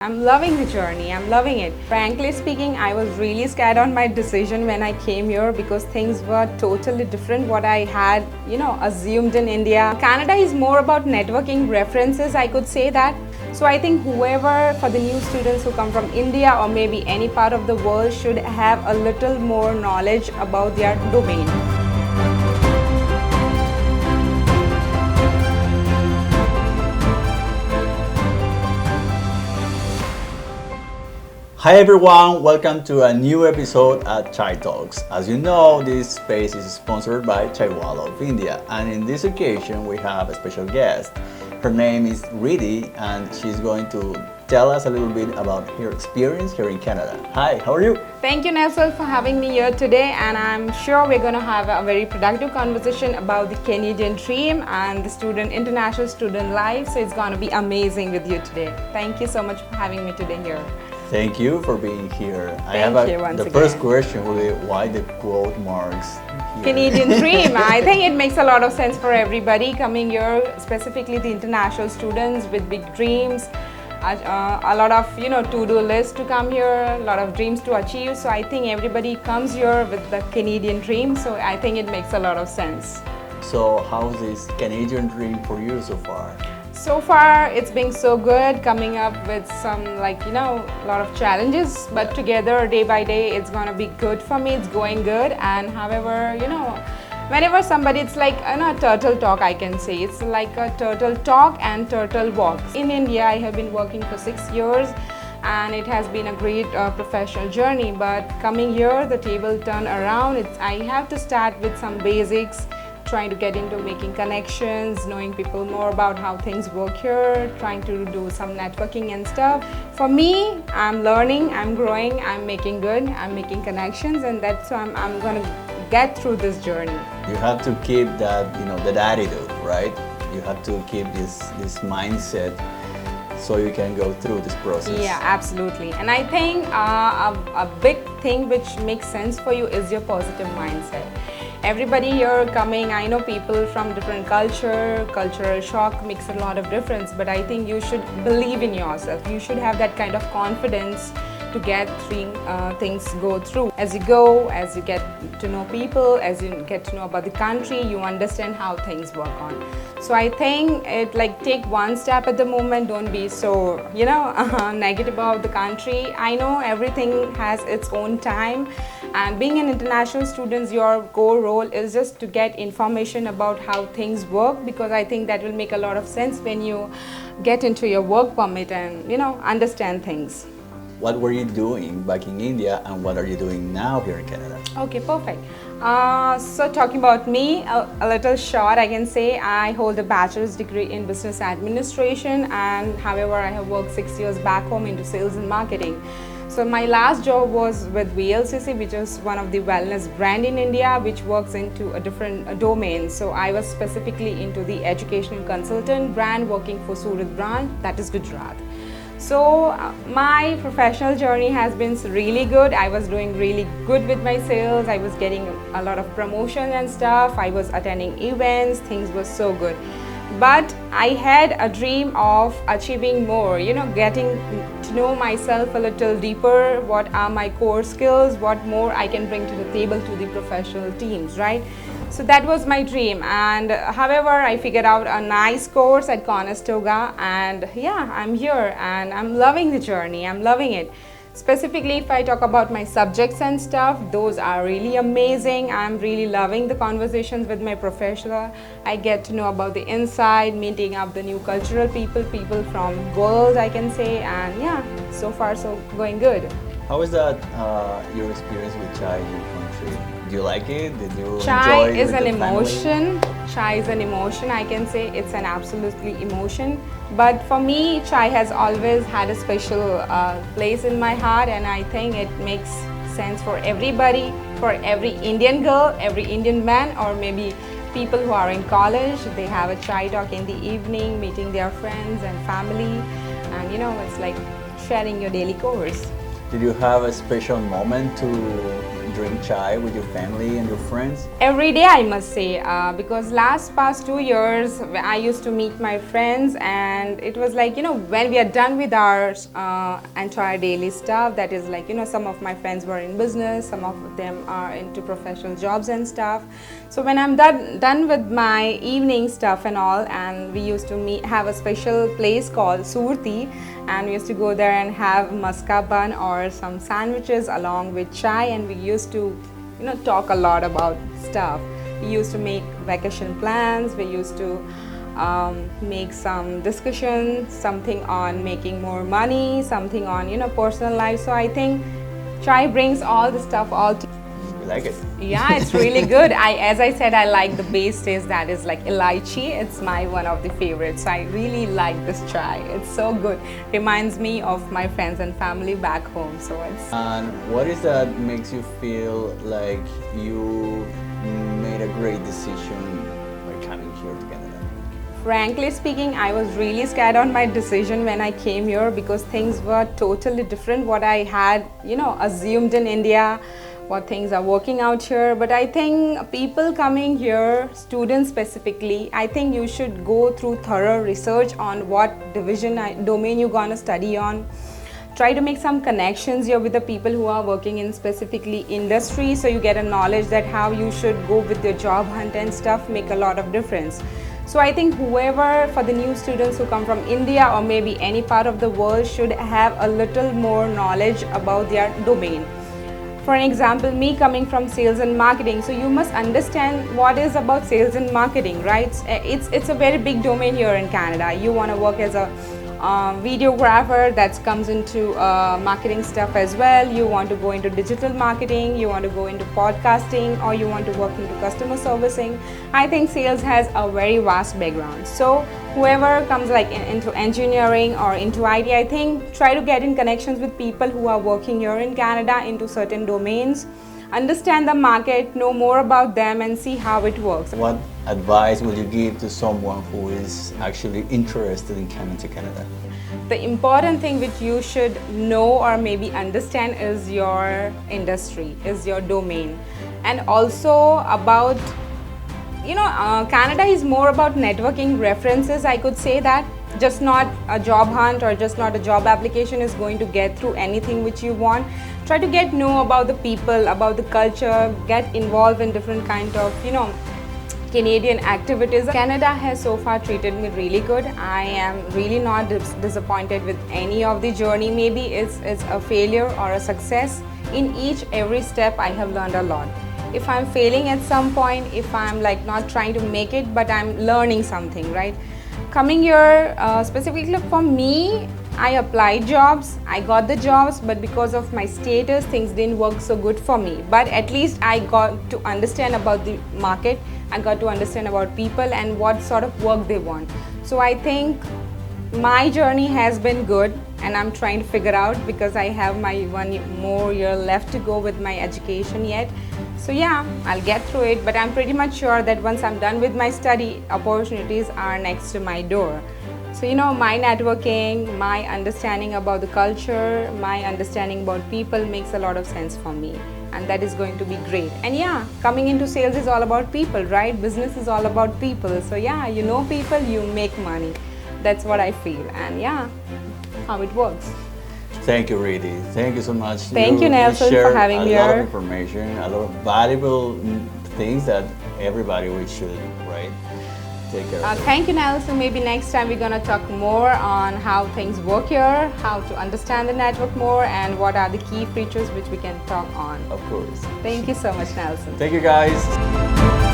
I'm loving the journey. I'm loving it. Frankly speaking, I was really scared on my decision when I came here because things were totally different what I had, assumed in India. Canada is more about networking references, I could say that. So I think whoever, for the new students who come from India or maybe any part of the world, should have a little more knowledge about their domain. Hi everyone, welcome to a new episode at Chai Talks. As you know, this space is sponsored by Chaiwala of India, and in this occasion we have a special guest. Her name is Ridhi, and she's going to tell us a little bit about her experience here in Canada. Hi, how are you? Thank you, Nelson, for having me here today, and I'm sure we're going to have a very productive conversation about the Canadian dream and the international student life. So it's going to be amazing with you today. Thank you so much for having me today here. Thank you for being here. The first question will be why the quote marks here? Canadian dream. I think it makes a lot of sense for everybody coming here, specifically the international students with big dreams. A lot of to-do lists to come here, a lot of dreams to achieve. So I think everybody comes here with the Canadian dream. So I think it makes a lot of sense. So how's this Canadian dream for you so far? So far, it's been so good, coming up with some a lot of challenges, but together, day by day, it's gonna be good for me. It's going good, and however, whenever somebody, it's like a turtle talk, I can say. It's like a turtle talk and turtle walk. In India, I have been working for 6 years, and it has been a great professional journey. But coming here, the table turn around. I have to start with some basics, trying to get into making connections, knowing people more about how things work here, trying to do some networking and stuff. For me, I'm learning, I'm growing, I'm making good, I'm making connections, and that's why I'm going to get through this journey. You have to keep that, that attitude, right? You have to keep this mindset so you can go through this process. Yeah, absolutely. And I think a big thing which makes sense for you is your positive mindset. Everybody here coming, I know people from different cultural shock makes a lot of difference, but I think you should believe in yourself. You should have that kind of confidence to get things go through. As you go, as you get to know people, as you get to know about the country, you understand how things work on. So I think take one step at the moment. Don't be so negative about the country. I know everything has its own time, and being an international student, your core role is just to get information about how things work, because I think that will make a lot of sense when you get into your work permit and understand things. What were you doing back in India, and what are you doing now here in Canada? Okay, perfect. So talking about me, a little short, I can say I hold a bachelor's degree in business administration, and however, I have worked 6 years back home into sales and marketing. So my last job was with VLCC, which is one of the wellness brand in India, which works into a different domain. So I was specifically into the educational consultant brand, working for Surat brand, that is Gujarat. So my professional journey has been really good. I was doing really good with my sales. I was getting a lot of promotion and stuff. I was attending events. Things were so good. But I had a dream of achieving more, getting to know myself a little deeper. What are my core skills? What more I can bring to the table to the professional teams, right? So that was my dream, and however, I figured out a nice course at Conestoga, and yeah, I'm here and I'm loving the journey. I'm loving it. Specifically, if I talk about my subjects and stuff, those are really amazing. I'm really loving the conversations with my professor. I get to know about the inside, meeting up the new cultural people from world, I can say, and yeah, so far so going good. How is that your experience with chai in your country? Do you like it? Did you Chai enjoy it is with an the family? emotion. Chai is an emotion, I can say. It's an absolutely emotion. But for me, chai has always had a special place in my heart, and I think it makes sense for everybody, for every Indian girl, every Indian man, or maybe people who are in college. They have a chai talk in the evening, meeting their friends and family, and it's like sharing your daily course. Did you have a special moment to drink chai with your family and your friends? Every day, I must say, because past 2 years I used to meet my friends, and it was like, when we are done with our entire daily stuff, that is like, some of my friends were in business, some of them are into professional jobs and stuff. So when I'm done with my evening stuff and all, and we used to have a special place called Surti, and we used to go there and have maska bun or some sandwiches along with chai, and we used to talk a lot about stuff. We used to make vacation plans, we used to make some discussion, something on making more money, something on personal life. So I think chai brings all the stuff all together. You like it? Yeah, it's really good. As I said, I like the base taste that is like elaichi. It's my one of the favorites. I really like this chai. It's so good. Reminds me of my friends and family back home. So it's. And what is that makes you feel like you made a great decision by coming here to Canada? Frankly speaking, I was really scared on my decision when I came here, because things were totally different what I had, assumed in India, what things are working out here. But I think people coming here, students specifically, I think you should go through thorough research on what domain you're gonna study on. Try to make some connections here with the people who are working in specifically industry, so you get a knowledge that how you should go with your job hunt and stuff make a lot of difference. So I think whoever, for the new students who come from India or maybe any part of the world, should have a little more knowledge about their domain. For an example, me coming from sales and marketing, so you must understand what is about sales and marketing, right? It's a very big domain here in Canada. You want to work as a videographer, that comes into marketing stuff as well. You want to go into digital marketing, you want to go into podcasting, or you want to work into customer servicing. I think sales has a very vast background. So whoever comes like into engineering or into IT, I think try to get in connections with people who are working here in Canada into certain domains. Understand the market, know more about them, and see how it works. What advice would you give to someone who is actually interested in coming to Canada? The important thing which you should know or maybe understand is your industry, is your domain. And also about, Canada is more about networking references, I could say that. Just not a job hunt or just not a job application is going to get through anything which you want. Try to know about the people, about the culture, get involved in different kind of, Canadian activities. Canada has so far treated me really good. I am really not disappointed with any of the journey. Maybe it's a failure or a success. In every step I have learned a lot. If I'm failing at some point, if I'm like not trying to make it, but I'm learning something, right? Coming here, specifically for me, I applied jobs, I got the jobs, but because of my status, things didn't work so good for me. But at least I got to understand about the market, I got to understand about people and what sort of work they want. So I think my journey has been good, and I'm trying to figure out, because I have my 1 more year left to go with my education yet. So yeah, I'll get through it, but I'm pretty much sure that once I'm done with my study, opportunities are next to my door. So my networking, my understanding about the culture, my understanding about people makes a lot of sense for me, and that is going to be great. And yeah, coming into sales is all about people, right? Business is all about people. So yeah, people, you make money. That's what I feel, and yeah, how it works. Thank you, Ridhi. Thank you so much. Thank you, Nelson, for having me here. A lot of here. information, a lot of valuable things that everybody should, right, take care of. Thank you, Nelson. Maybe next time we're going to talk more on how things work here, how to understand the network more, and what are the key features which we can talk on. Of course. Thank you so much, Nelson. Thank you, guys.